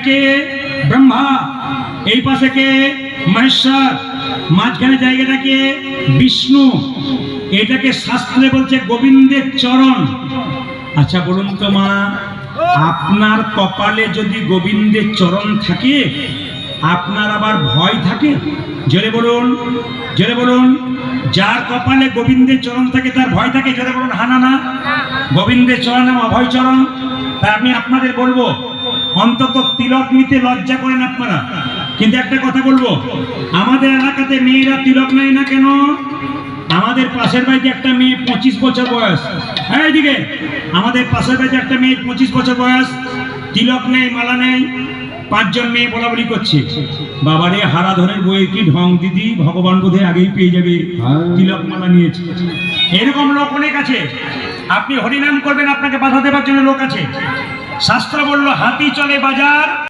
কে ব্রহ্মা, এই পাশে কে মহেশ্বর, মাঝখানে জায়গাটাকে বিষ্ণু। এটাকে শাস্ত্রে বলছে গোবিন্দের চরণ। আচ্ছা বলুন তো মা, আপনার কপালে যদি গোবিন্দের চরণ থাকে আপনার আবার ভয় থাকে? জোরে বলুন, জোরে বলুন। যার কপালে গোবিন্দের চরণ থাকে তার ভয় থাকে? জোরে বলুন হা না না। গোবিন্দের চরণ অভয় চরণ। তাই আমি আপনাদের বলবো অন্তত তিলক নিতে লজ্জা করেন আপনারা। কিন্তু একটা কথা বলবো, আমাদের এলাকাতে মেয়েরা তিলক নেয় না কেন? আমাদের পাশের বাড়িতে একটা মেয়ে 25 বছর বয়স, এইদিকে আমাদের পাশের বাড়িতে একটা মেয়ে 25 বছর বয়স, তিলক নেই, মালা নেই। 5 জন মেয়ে বলা বলি করছে, বাবারে হারাধনের বইয়ের কি ঢং দিদি, ভগবান বোধহয় আগেই পেয়ে যাবে, তিলক মালা নিয়েছে। এরকম লোক অনেক আছে। আপনি হরিনাম করবেন, আপনাকে বাধা দেওয়ার জন্য লোক আছে। শাস্ত্র বলল হাতি চলে বাজার,